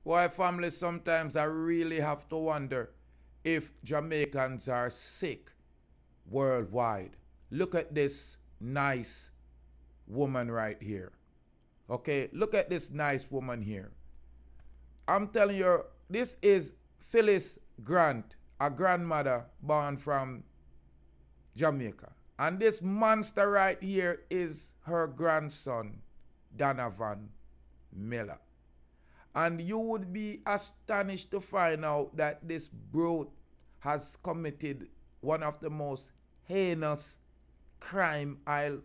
Why, family, sometimes I really have to wonder if Jamaicans are sick worldwide. Look at this nice woman right here. Okay, look at this nice woman here. I'm telling you, this is Phyllis Grant, a grandmother born from Jamaica. And this monster right here is her grandson, Donovan Miller. And you would be astonished to find out that this brute has committed one of the most heinous crime I've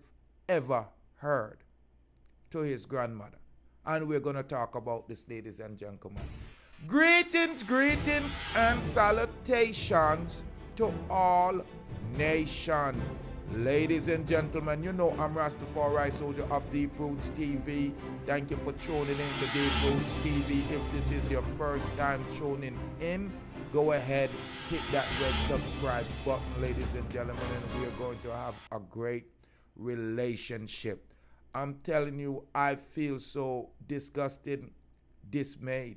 ever heard to his grandmother. And we're going to talk about this, ladies and gentlemen. Greetings, greetings, and salutations to all nations. Ladies and gentlemen, you know I'm Rastafari Soldier of Deep Roots TV. Thank you for tuning in to Deep Roots TV. If this is your first time tuning in, go ahead, hit that red subscribe button, ladies and gentlemen, and we are going to have a great relationship. I'm telling you, I feel so disgusted, dismayed.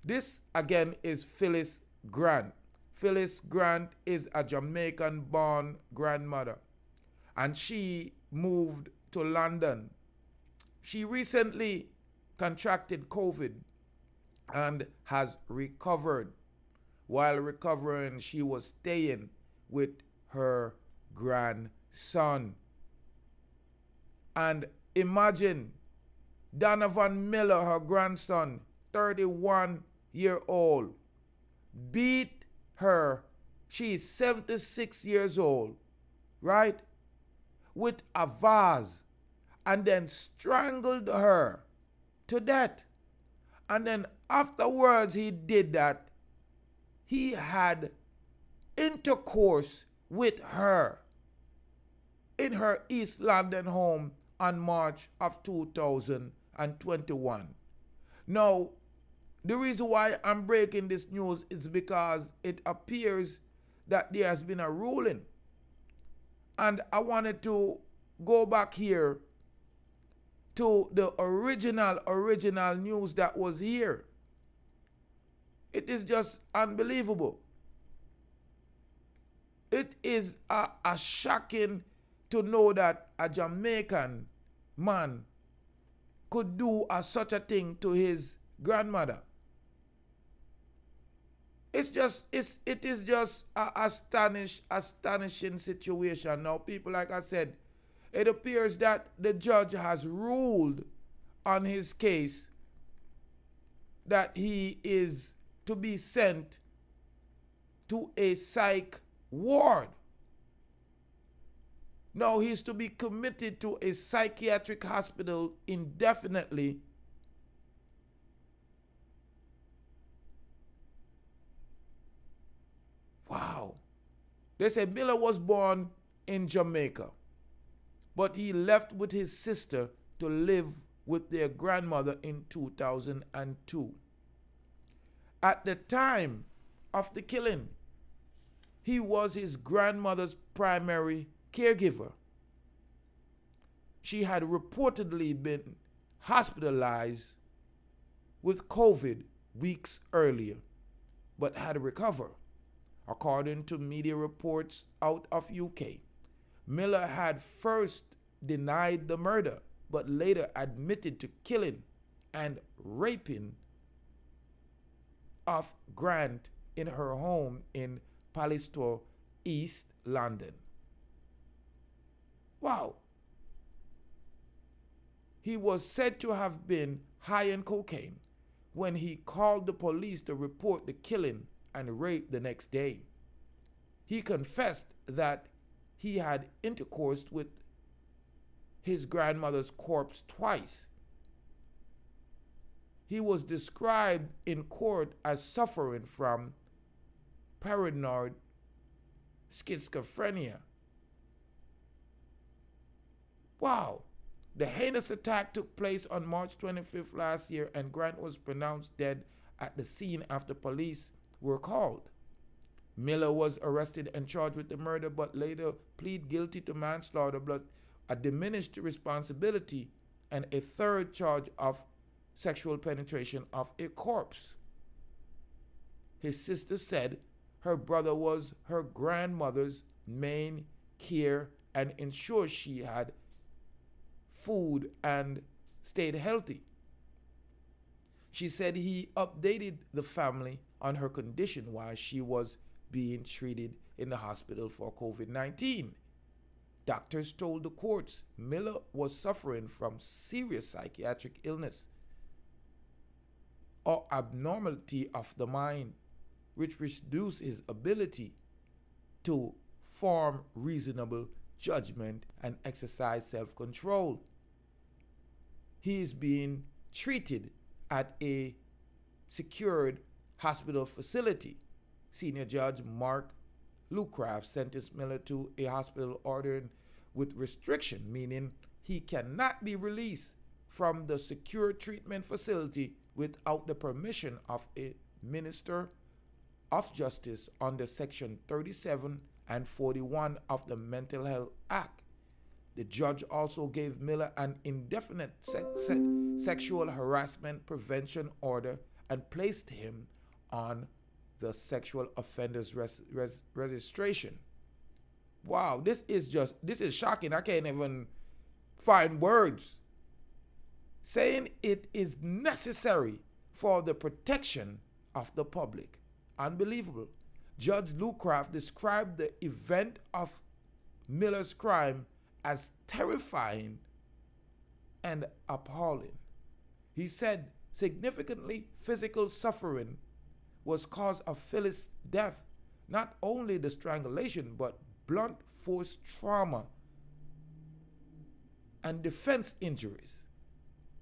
This, again, is Phyllis Grant. Phyllis Grant is a Jamaican-born grandmother, and she moved to London. She recently contracted COVID and has recovered. While recovering, she was staying with her grandson. And imagine Donovan Miller, her grandson, 31-year-old, beat her, she's 76 years old, right, with a vase, and then strangled her to death. And then afterwards he did that, he had intercourse with her in her East London home on March of 2021. Now, the reason why I'm breaking this news is because it appears that there has been a ruling. And I wanted to go back here to the original news that was here. It is just unbelievable. It is a shocking to know that a Jamaican man could do such a thing to his grandmother. It is just a astonishing situation. Now, people, like I said, it appears that the judge has ruled on his case that he is to be sent to a psych ward. Now, he's to be committed to a psychiatric hospital indefinitely. Wow. They say Miller was born in Jamaica, but he left with his sister to live with their grandmother in 2002. At the time of the killing, he was his grandmother's primary caregiver. She had reportedly been hospitalized with COVID weeks earlier, but had recovered. According to media reports out of UK, Miller had first denied the murder, but later admitted to killing and raping of Grant in her home in Phyliss, East London. Wow. He was said to have been high on cocaine when he called the police to report the killing and rape the next day. He confessed that he had intercourse with his grandmother's corpse twice. He was described in court as suffering from paranoid schizophrenia. Wow. The heinous attack took place on March 25th last year, and Grant was pronounced dead at the scene after police were called. Miller was arrested and charged with the murder, but later pleaded guilty to manslaughter, but a diminished responsibility, and a third charge of sexual penetration of a corpse. His sister said her brother was her grandmother's main care and ensured she had food and stayed healthy. She said he updated the family on her condition while she was being treated in the hospital for COVID-19. Doctors told the courts Miller was suffering from serious psychiatric illness or abnormality of the mind, which reduced his ability to form reasonable judgment and exercise self-control. He is being treated at a secured hospital facility. Senior Judge Mark Lucraft sentenced Miller to a hospital ordered with restriction, meaning he cannot be released from the secure treatment facility without the permission of a minister of justice under Section 37 and 41 of the Mental Health Act. The judge also gave Miller an indefinite sexual harassment prevention order and placed him on the sexual offenders registration. Wow, this is shocking. I can't even find words. Saying it is necessary for the protection of the public. Unbelievable. Judge Lucraft described the event of Miller's crime as terrifying and appalling. He said significantly physical suffering was cause of Phyllis' death, not only the strangulation, but blunt force trauma and defense injuries.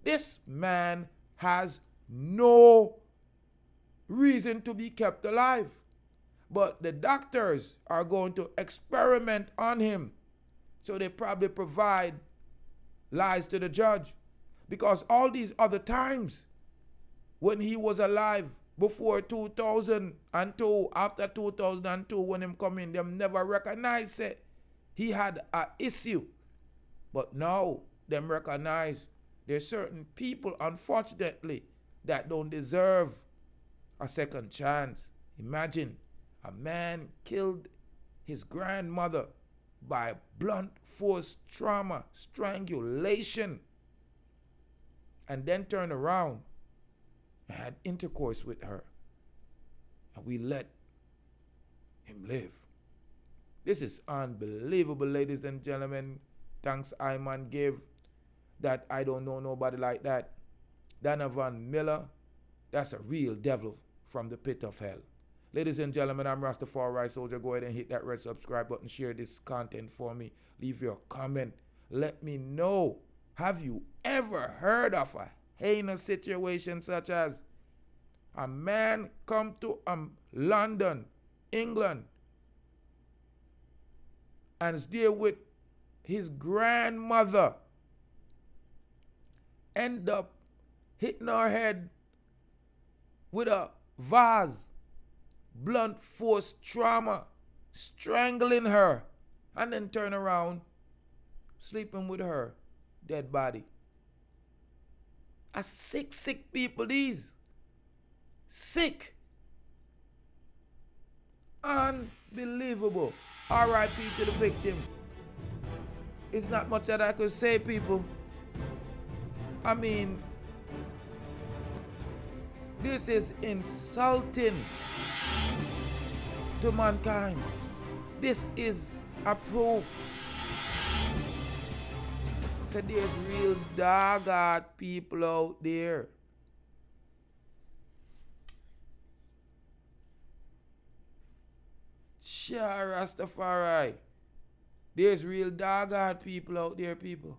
This man has no reason to be kept alive, but the doctors are going to experiment on him. So they probably provide lies to the judge, because all these other times when he was alive, before 2002, after 2002, when him come in, them never recognize it. He had an issue. But now, them recognize there's certain people, unfortunately, that don't deserve a second chance. Imagine a man killed his grandmother by blunt force trauma, strangulation, and then turn around and had intercourse with her, and we let him live. This is unbelievable, ladies and gentlemen. Thanks I man give that I don't know nobody like that. Donovan Miller, that's a real devil from the pit of hell. Ladies and gentlemen, I'm Rastafari Soldier. Go ahead and hit that red subscribe button. Share this content for me. Leave your comment. Let me know. Have you ever heard of a heinous situation such as a man come to London, England, and stay with his grandmother, end up hitting her head with a vase, blunt force trauma, strangling her, and then turn around, sleeping with her dead body? A sick people these. Sick. Unbelievable. R.I.P. to the victim. It's not much that I could say, people. I mean, this is insulting to mankind. This is a proof. So there's real dog-eyed people out there. Sure, Rastafari. There's real dog-eyed people out there, people.